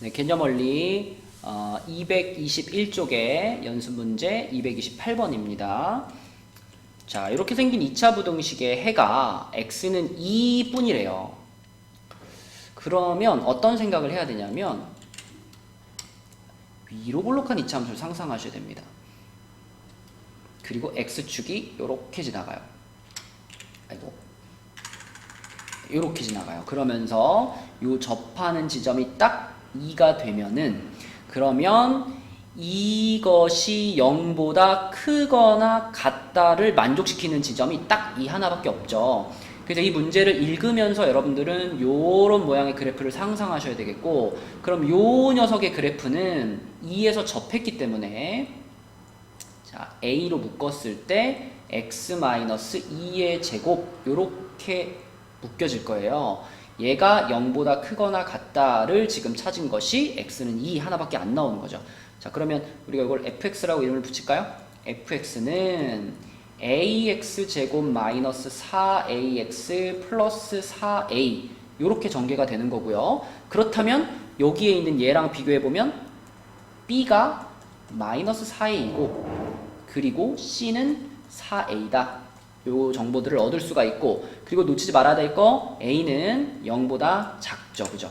네, 개념원리 221쪽의 연습문제 228번입니다. 자, 이렇게 생긴 2차 부등식의 해가 x는 2뿐이래요. 그러면 어떤 생각을 해야 되냐면 위로 볼록한 이차함수를 상상하셔야 됩니다. 그리고 x축이 이렇게 지나가요. 아이고, 이렇게 지나가요. 그러면서 요 접하는 지점이 딱 2가 되면은, 그러면 이것이 0보다 크거나 같다를 만족시키는 지점이 딱 이 하나밖에 없죠. 그래서 이 문제를 읽으면서 여러분들은 요런 모양의 그래프를 상상하셔야 되겠고, 그럼 요 녀석의 그래프는 2에서 접했기 때문에, 자, a로 묶었을 때 x-2의 제곱 요렇게 묶여질 거예요. 얘가 0보다 크거나 같다를 지금 찾은 것이 x는 2 하나밖에 안 나오는 거죠. 자, 그러면 우리가 이걸 fx라고 이름을 붙일까요? fx는 ax제곱 마이너스 4ax 플러스 4a 요렇게 전개가 되는 거고요. 그렇다면 여기에 있는 얘랑 비교해보면 b가 마이너스 4a이고 그리고 c는 4a다. 요 정보들을 얻을 수가 있고, 그리고 놓치지 말아야 될 거 a는 0보다 작죠. 그죠?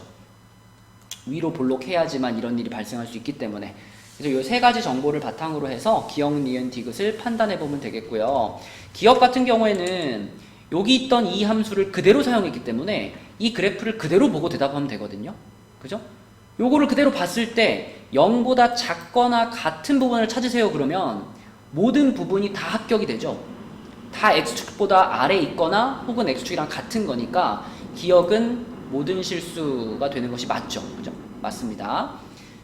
위로 볼록해야지만 이런 일이 발생할 수 있기 때문에. 그래서 요 세 가지 정보를 바탕으로 해서 기억, 니은, 디귿을 판단해 보면 되겠고요. 기억 같은 경우에는 여기 있던 이 함수를 그대로 사용했기 때문에 이 그래프를 그대로 보고 대답하면 되거든요. 그죠? 요거를 그대로 봤을 때 0보다 작거나 같은 부분을 찾으세요. 그러면 모든 부분이 다 합격이 되죠. 다 x축보다 아래에 있거나 혹은 x축이랑 같은 거니까 기억은 모든 실수가 되는 것이 맞죠. 그죠? 맞습니다.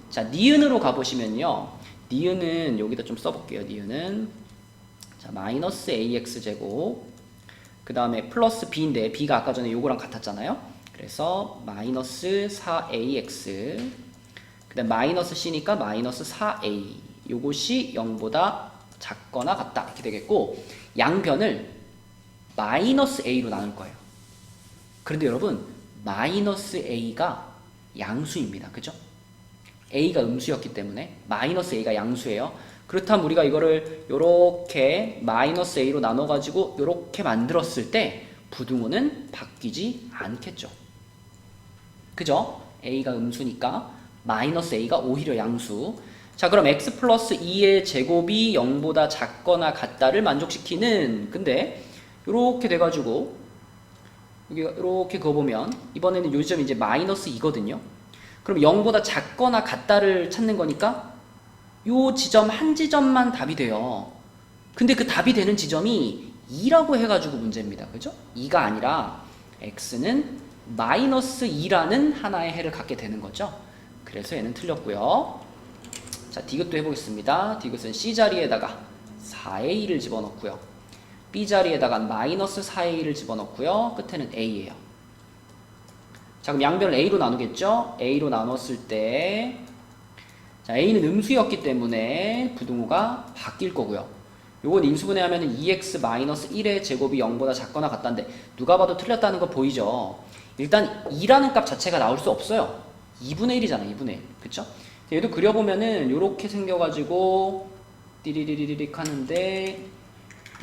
자, 니은으로 가보시면요. 니은은 여기다 좀 써볼게요. 니은은 자, 마이너스 ax제곱 그 다음에 플러스 b인데 b가 아까 전에 요거랑 같았잖아요. 그래서 마이너스 4ax 그 다음 마이너스 c니까 마이너스 4a 요것이 0보다 작거나 같다 이렇게 되겠고, 양변을 마이너스 a로 나눌 거예요. 그런데 여러분 마이너스 a가 양수입니다. 그죠? a가 음수였기 때문에 마이너스 a가 양수예요. 그렇다면 우리가 이거를 요렇게 마이너스 a로 나눠 가지고 요렇게 만들었을 때 부등호는 바뀌지 않겠죠. 그죠? a가 음수니까 마이너스 a가 오히려 양수. 자, 그럼 x 플러스 2의 제곱이 0보다 작거나 같다를 만족시키는, 근데 요렇게 돼가지고 여기 이렇게 그어보면 이번에는 요 지점이 이제 마이너스 2거든요. 그럼 0보다 작거나 같다를 찾는 거니까 요 지점 한 지점만 답이 돼요. 근데 그 답이 되는 지점이 2라고 해가지고 문제입니다. 그죠? 2가 아니라 x는 마이너스 2라는 하나의 해를 갖게 되는 거죠. 그래서 얘는 틀렸고요. 자, 디귿도 해보겠습니다. 디귿은 C자리에다가 4A를 집어넣고요. B자리에다가 마이너스 4A를 집어넣고요. 끝에는 A예요. 자, 그럼 양변을 A로 나누겠죠? A로 나눴을 때 자, A는 음수였기 때문에 부등호가 바뀔 거고요. 요건 인수분해하면 2x-1의 제곱이 0보다 작거나 같다는데 누가 봐도 틀렸다는 거 보이죠? 일단 2라는 값 자체가 나올 수 없어요. 2분의 1이잖아. 2분의 1. 그쵸? 얘도 그려보면은 요렇게 생겨가지고 띠리리리릭 하는데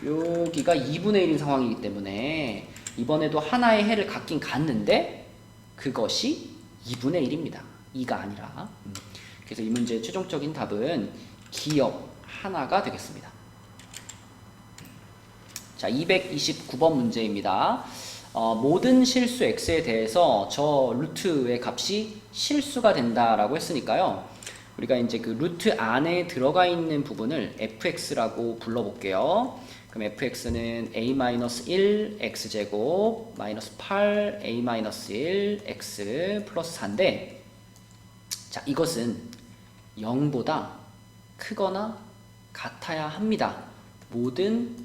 여기가 2분의 1인 상황이기 때문에 이번에도 하나의 해를 갖긴 갖는데 그것이 2분의 1입니다. 2가 아니라. 그래서 이 문제의 최종적인 답은 기억 하나가 되겠습니다. 자, 229번 문제입니다. 모든 실수 x에 대해서 저 루트의 값이 실수가 된다라고 했으니까요. 우리가 이제 그 루트 안에 들어가 있는 부분을 fx라고 불러볼게요. 그럼 fx는 a-1 x제곱 마이너스 8 a-1 x 플러스 4인데, 자, 이것은 0보다 크거나 같아야 합니다. 모든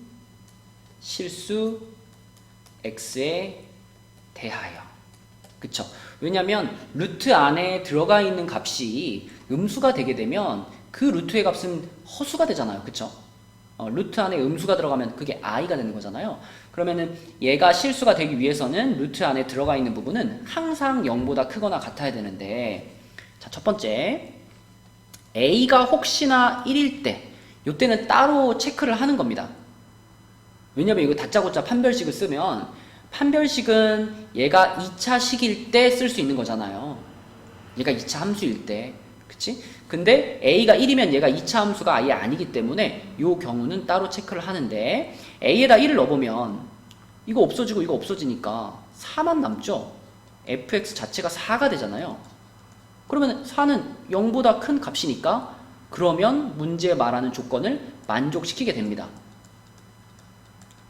실수 x에 대하여. 그쵸? 왜냐면 루트 안에 들어가 있는 값이 음수가 되게 되면 그 루트의 값은 허수가 되잖아요. 그쵸? 루트 안에 음수가 들어가면 그게 i가 되는 거잖아요. 그러면은 얘가 실수가 되기 위해서는 루트 안에 들어가 있는 부분은 항상 0보다 크거나 같아야 되는데, 자, 첫 번째. A가 혹시나 1일 때, 이때는 따로 체크를 하는 겁니다. 왜냐면 이거 다짜고짜 판별식을 쓰면 판별식은 얘가 2차 식일 때 쓸 수 있는 거잖아요. 얘가 2차 함수일 때. 그치? 근데 A가 1이면 얘가 2차 함수가 아예 아니기 때문에 이 경우는 따로 체크를 하는데 A에다 1을 넣어보면 이거 없어지고 이거 없어지니까 4만 남죠? fx 자체가 4가 되잖아요. 그러면 4는 0보다 큰 값이니까 그러면 문제에 말하는 조건을 만족시키게 됩니다.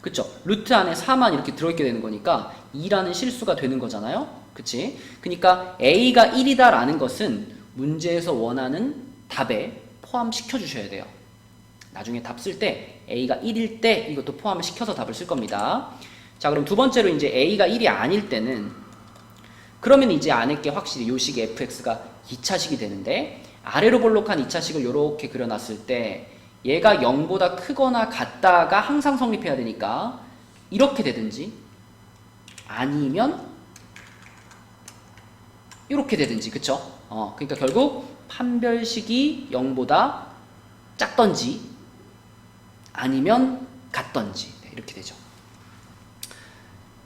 그쵸? 루트 안에 4만 이렇게 들어있게 되는 거니까 2라는 실수가 되는 거잖아요. 그치? 그러니까 A가 1이다 라는 것은 문제에서 원하는 답에 포함시켜 주셔야 돼요. 나중에 답 쓸 때 A가 1일 때 이것도 포함을 시켜서 답을 쓸 겁니다. 자, 그럼 두 번째로 이제 A가 1이 아닐 때는 그러면 이제 안에 게 확실히 요 식의 fx가 2차식이 되는데 아래로 볼록한 2차식을 이렇게 그려놨을 때 얘가 0보다 크거나 같다가 항상 성립해야 되니까 이렇게 되든지 아니면 이렇게 되든지 그쵸? 그러니까 결국 판별식이 0보다 작던지 아니면 같던지 이렇게 되죠.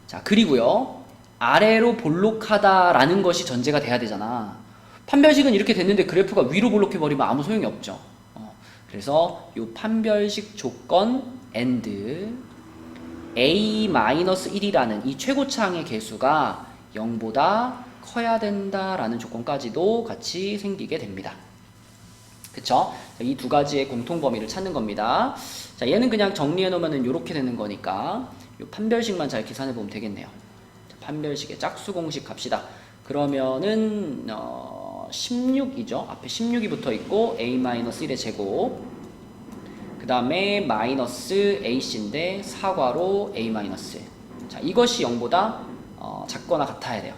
자, 그리고요 아래로 볼록하다라는 것이 전제가 돼야 되잖아. 판별식은 이렇게 됐는데 그래프가 위로 볼록해버리면 아무 소용이 없죠. 그래서 이 판별식 조건 and a-1이라는 이 최고차항의 개수가 0보다 커야 된다라는 조건까지도 같이 생기게 됩니다. 그쵸? 이 두 가지의 공통 범위를 찾는 겁니다. 자, 얘는 그냥 정리해 놓으면 이렇게 되는 거니까 이 판별식만 잘 계산해 보면 되겠네요. 자, 판별식의 짝수 공식 갑시다. 그러면은 16이죠. 앞에 16이 붙어 있고 a-1의 제곱 그 다음에 마이너스 ac인데 사괄호 a-. 자, 이것이 0보다 작거나 같아야 돼요.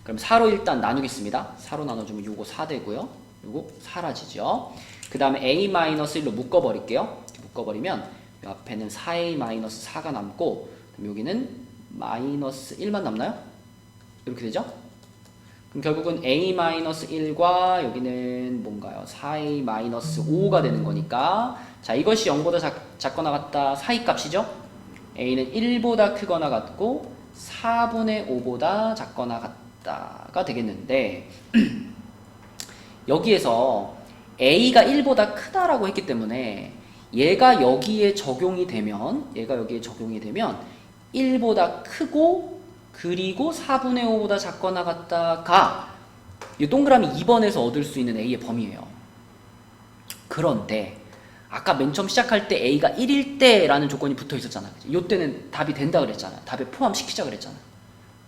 그럼 4로 일단 나누겠습니다. 4로 나눠주면 요거 4 되고요. 요거 사라지죠. 그 다음에 a-1로 묶어버릴게요. 묶어버리면 요 앞에는 4a-4가 남고 여기는 마이너스 1만 남나요? 이렇게 되죠? 그럼 결국은 a-1과 여기는 뭔가요? 4a-5가 되는 거니까 자, 이것이 0보다 작거나 같다 사이 값이죠? a는 1보다 크거나 같고 4분의 5보다 작거나 같다가 되겠는데 여기에서 a가 1보다 크다라고 했기 때문에 얘가 여기에 적용이 되면 1보다 크고 그리고 4분의 5보다 작거나 같다가 이 동그라미 2번에서 얻을 수 있는 a의 범위예요. 그런데 아까 맨 처음 시작할 때 a가 1일 때라는 조건이 붙어 있었잖아. 이때는 답이 된다 그랬잖아. 답에 포함시키자 그랬잖아.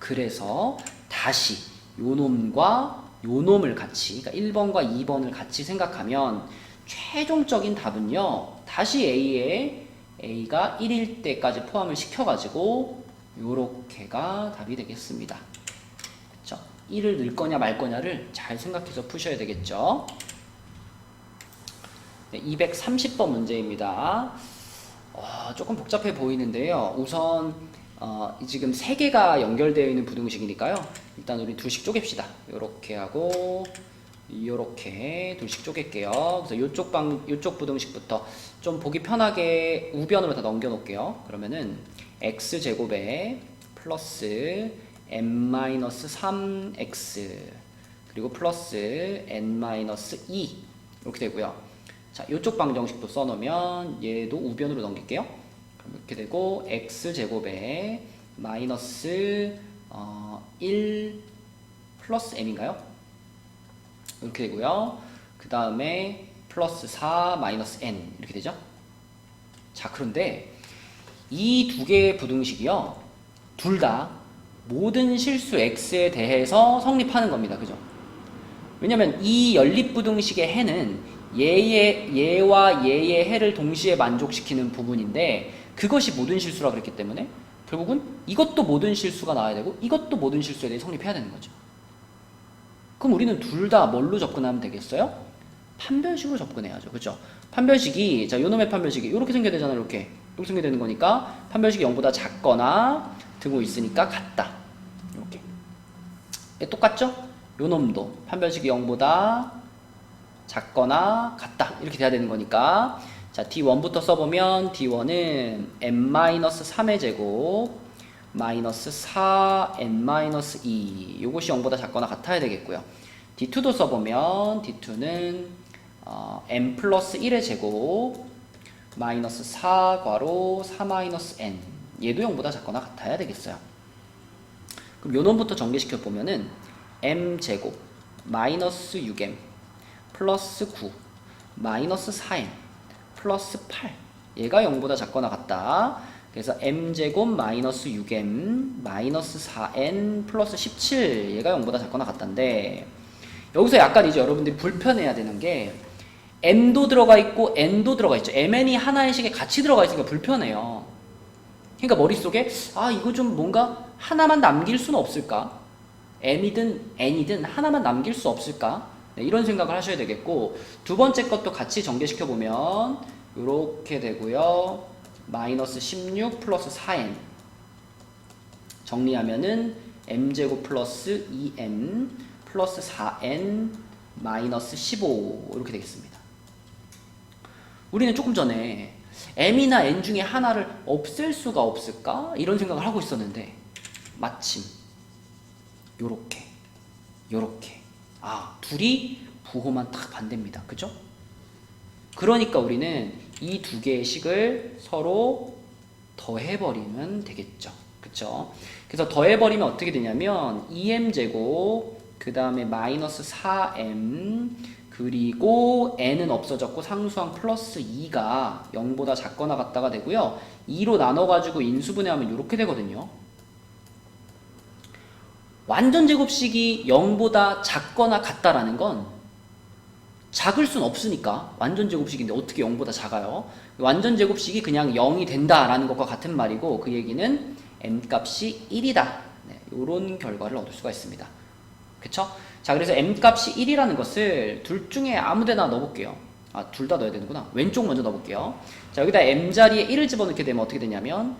그래서 다시 요 놈과 요 놈을 같이 그러니까 1번과 2번을 같이 생각하면 최종적인 답은요. 다시 a가 1일 때까지 포함을 시켜가지고 요렇게가 답이 되겠습니다. 그쵸? 1을 넣을 거냐 말 거냐를 잘 생각해서 푸셔야 되겠죠. 네, 230번 문제입니다. 조금 복잡해 보이는데요. 우선 지금 3개가 연결되어 있는 부등식이니까요. 일단 우리 둘씩 쪼갭시다. 요렇게 하고 요렇게 둘씩 쪼갤게요. 그래서 요쪽 부등식부터 좀 보기 편하게 우변으로 다 넘겨 놓을게요. 그러면은 x제곱에 플러스 n-3x 그리고 플러스 n-2 이렇게 되고요. 자, 요쪽 방정식도 써놓으면 얘도 우변으로 넘길게요. 그럼 이렇게 되고 x제곱에 마이너스 1 플러스 m인가요? 이렇게 되고요. 그 다음에 플러스 4 마이너스 n 이렇게 되죠. 자, 그런데 이 두 개의 부등식이요. 둘 다 모든 실수 x에 대해서 성립하는 겁니다. 그죠? 왜냐면 이 연립부등식의 해는 얘와 얘의 해를 동시에 만족시키는 부분인데 그것이 모든 실수라 그랬기 때문에 결국은 이것도 모든 실수가 나와야 되고 이것도 모든 실수에 대해 성립해야 되는 거죠. 그럼 우리는 둘 다 뭘로 접근하면 되겠어요? 판별식으로 접근해야죠. 그죠? 판별식이 자, 요놈의 판별식이 이렇게 생겨야 되잖아요. 이렇게 생겨야 되는 거니까 판별식이 0보다 작거나 등호 있으니까 같다. 이렇게. 똑같죠? 요 놈도 판별식이 0보다 작거나 같다 이렇게 돼야 되는 거니까 자 D1부터 써보면 D1은 n-3의 제곱 마이너스 4n-2 요것이 0보다 작거나 같아야 되겠고요. D2도 써보면 D2는 n 플러스 1의 제곱 마이너스 4 괄호 4-n 얘도 0보다 작거나 같아야 되겠어요. 그럼 요 놈부터 전개시켜 보면은 m제곱 마이너스 6m 플러스 9 마이너스 4m 플러스 8 얘가 0보다 작거나 같다. 그래서 m제곱 마이너스 6m 마이너스 4n 플러스 17 얘가 0보다 작거나 같다인데 여기서 약간 이제 여러분들이 불편해야 되는 게 m도 들어가 있고 n도 들어가 있죠. mn이 하나의 식에 같이 들어가 있으니까 불편해요. 그러니까 머릿속에 이거 좀 뭔가 하나만 남길 수는 없을까? m이든 n이든 하나만 남길 수 없을까? 네, 이런 생각을 하셔야 되겠고 두 번째 것도 같이 전개시켜 보면 이렇게 되고요. 마이너스 16 플러스 4n 정리하면은 m제곱 플러스 2m 플러스 4n 마이너스 15 이렇게 되겠습니다. 우리는 조금 전에 m이나 n 중에 하나를 없앨 수가 없을까? 이런 생각을 하고 있었는데 마침 요렇게 둘이 부호만 딱 반대입니다. 그죠? 그러니까 우리는 이 두 개의 식을 서로 더해버리면 되겠죠. 그쵸? 그래서 더해버리면 어떻게 되냐면 2m제곱 그 다음에 마이너스 4m 그리고 n은 없어졌고 상수항 플러스 2가 0보다 작거나 같다가 되고요. 2로 나눠가지고 인수분해하면 이렇게 되거든요. 완전 제곱식이 0보다 작거나 같다라는 건 작을 순 없으니까 완전 제곱식인데 어떻게 0보다 작아요? 완전 제곱식이 그냥 0이 된다라는 것과 같은 말이고 그 얘기는 m값이 1이다. 네, 이런 결과를 얻을 수가 있습니다. 그쵸? 자, 그래서 m값이 1이라는 것을 둘 중에 아무 데나 넣어볼게요. 둘 다 넣어야 되는구나. 왼쪽 먼저 넣어볼게요. 자, 여기다 m자리에 1을 집어넣게 되면 어떻게 되냐면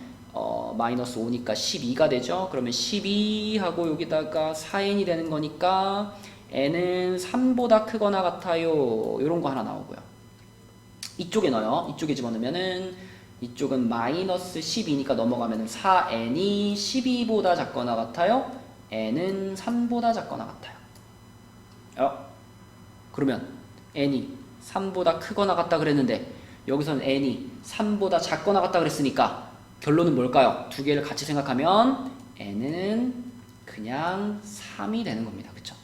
마이너스 5니까 12가 되죠. 그러면 12하고 여기다가 4n이 되는 거니까 n은 3보다 크거나 같아요. 이런 거 하나 나오고요. 이쪽에 넣어요. 이쪽에 집어넣으면은 이쪽은 마이너스 12니까 넘어가면은 4n이 12보다 작거나 같아요. n은 3보다 작거나 같아요. 그러면 n이 3보다 크거나 같다 그랬는데 여기서는 n이 3보다 작거나 같다 그랬으니까 결론은 뭘까요? 두 개를 같이 생각하면 n은 그냥 3이 되는 겁니다. 그쵸?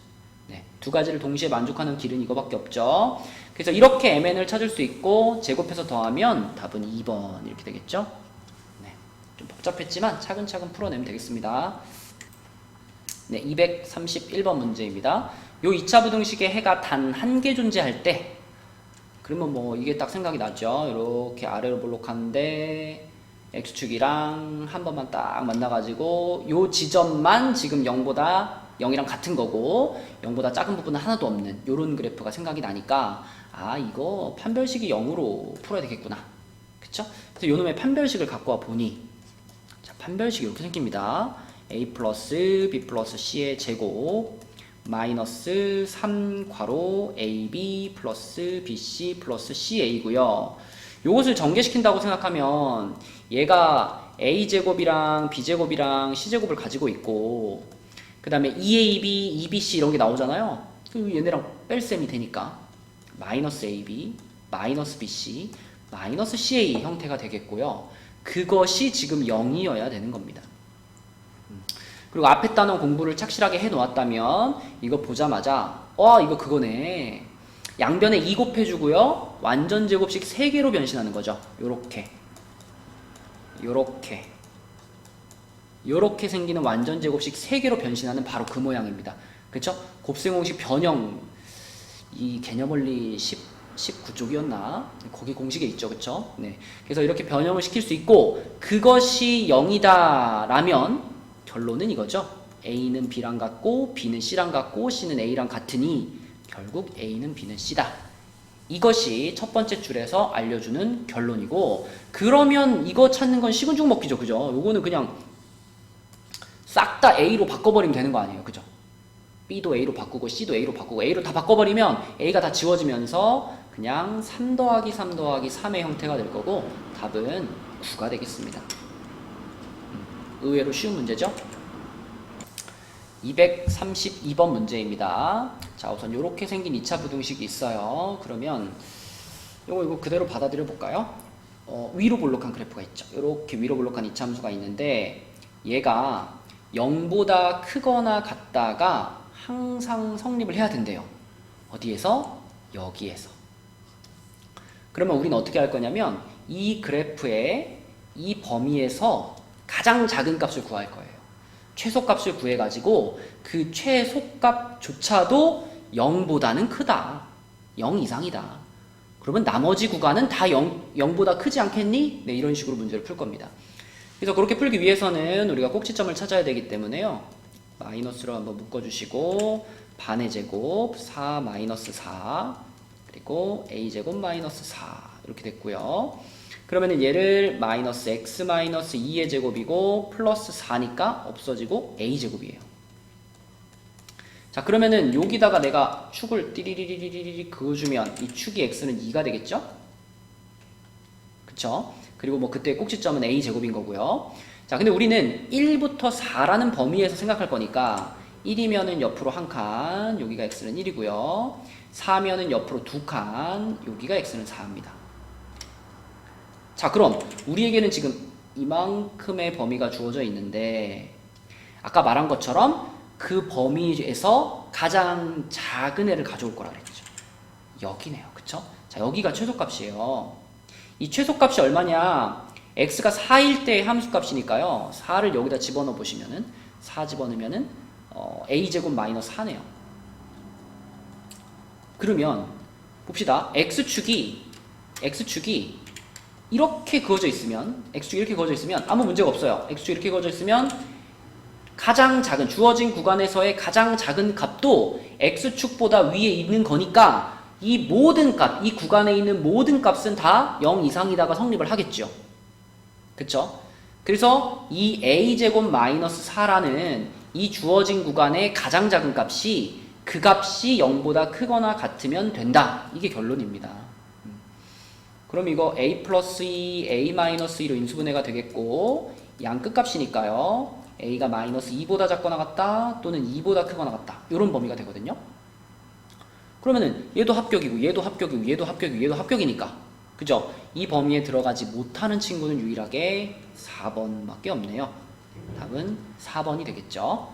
네, 두 가지를 동시에 만족하는 길은 이거밖에 없죠. 그래서 이렇게 mn을 찾을 수 있고 제곱해서 더하면 답은 2번 이렇게 되겠죠. 네, 좀 복잡했지만 차근차근 풀어내면 되겠습니다. 네, 231번 문제입니다. 요 2차 부등식에 해가 단 한 개 존재할 때 그러면 뭐 이게 딱 생각이 나죠. 이렇게 아래로 볼록한데 x축이랑 한 번만 딱 만나가지고 요 지점만 지금 0이랑 같은 거고 0보다 작은 부분은 하나도 없는 요런 그래프가 생각이 나니까 이거 판별식이 0으로 풀어야 되겠구나. 그쵸? 그래서 요놈의 판별식을 갖고 와 보니 자, 판별식이 이렇게 생깁니다. a 플러스 b 플러스 c의 제곱 마이너스 3 괄호 ab 플러스 bc 플러스 ca고요. 요것을 전개시킨다고 생각하면 얘가 a제곱이랑 b제곱이랑 c제곱을 가지고 있고 그 다음에 2ab, 2bc 이런 게 나오잖아요. 그럼 얘네랑 뺄셈이 되니까 마이너스 ab, 마이너스 bc, 마이너스 ca 형태가 되겠고요. 그것이 지금 0이어야 되는 겁니다. 그리고 앞에 단원 공부를 착실하게 해 놓았다면 이거 보자마자 이거 그거네. 양변에 2 곱해주고요. 완전 제곱식 3개로 변신하는 거죠. 요렇게 생기는 완전 제곱식 3개로 변신하는 바로 그 모양입니다. 그쵸? 곱셈공식 변형 이 개념원리 19쪽이었나? 거기 공식에 있죠. 그쵸? 네. 그래서 이렇게 변형을 시킬 수 있고 그것이 0이다 라면 결론은 이거죠. A는 B랑 같고 B는 C랑 같고 C는 A랑 같으니 결국 A는 B는 C다. 이것이 첫 번째 줄에서 알려주는 결론이고 그러면 이거 찾는 건 식은 죽 먹기죠. 그죠? 요거는 그냥 싹 다 A로 바꿔버리면 되는 거 아니에요. 그죠? B도 A로 바꾸고 C도 A로 바꾸고 A로 다 바꿔버리면 A가 다 지워지면서 그냥 3 더하기 3 더하기 3의 형태가 될 거고 답은 9가 되겠습니다. 의외로 쉬운 문제죠? 232번 문제입니다. 자, 우선 이렇게 생긴 2차 부등식이 있어요. 그러면 이거 그대로 받아들여 볼까요? 위로 볼록한 그래프가 있죠. 이렇게 위로 볼록한 2차 함수가 있는데 얘가 0보다 크거나 같다가 항상 성립을 해야 된대요. 어디에서? 여기에서. 그러면 우리는 어떻게 할 거냐면 이 그래프의 이 범위에서 가장 작은 값을 구할 거예요. 최소값을 구해가지고 그 최소값조차도 0보다는 크다. 0 이상이다. 그러면 나머지 구간은 다 0보다 크지 않겠니? 네, 이런 식으로 문제를 풀 겁니다. 그래서 그렇게 풀기 위해서는 우리가 꼭지점을 찾아야 되기 때문에요. 마이너스로 한번 묶어주시고 반의 제곱 4 마이너스 4 그리고 a제곱 마이너스 4 이렇게 됐고요. 그러면은 얘를 마이너스 x 마이너스 2의 제곱이고 플러스 4니까 없어지고 a제곱이에요. 자, 그러면은 여기다가 내가 축을 띠리리리리리 그어주면 이 축이 x는 2가 되겠죠? 그쵸? 그리고 뭐 그때 꼭지점은 a제곱인 거고요. 자, 근데 우리는 1부터 4라는 범위에서 생각할 거니까 1이면은 옆으로 한 칸, 여기가 x는 1이고요. 4면은 옆으로 두 칸, 여기가 x는 4입니다. 자, 그럼 우리에게는 지금 이만큼의 범위가 주어져 있는데 아까 말한 것처럼 그 범위에서 가장 작은 애를 가져올 거라 그랬죠. 여기네요. 그쵸? 자, 여기가 최소값이에요. 이 최소값이 얼마냐? x가 4일 때의 함수값이니까요. 4를 여기다 집어넣어 보시면은 4 집어넣으면은 a제곱 마이너스 4네요. 그러면 봅시다. x축이 이렇게 그어져 있으면 x축이 이렇게 그어져 있으면 아무 문제가 없어요. x축이 이렇게 그어져 있으면 가장 작은 주어진 구간에서의 가장 작은 값도 x축보다 위에 있는 거니까 이 모든 값, 이 구간에 있는 모든 값은 다 0 이상이다가 성립을 하겠죠. 그쵸? 그래서 이 a제곱 마이너스 4라는 이 주어진 구간의 가장 작은 값이 그 값이 0보다 크거나 같으면 된다. 이게 결론입니다. 그럼 이거 a 플러스 2, a 마이너스 2로 인수분해가 되겠고 양 끝값이니까요. a가 마이너스 2보다 작거나 같다 또는 2보다 크거나 같다. 이런 범위가 되거든요. 그러면은 얘도 합격이고 얘도 합격이고 얘도 합격이고 얘도 합격이니까 그죠? 이 범위에 들어가지 못하는 친구는 유일하게 4번밖에 없네요. 답은 4번이 되겠죠.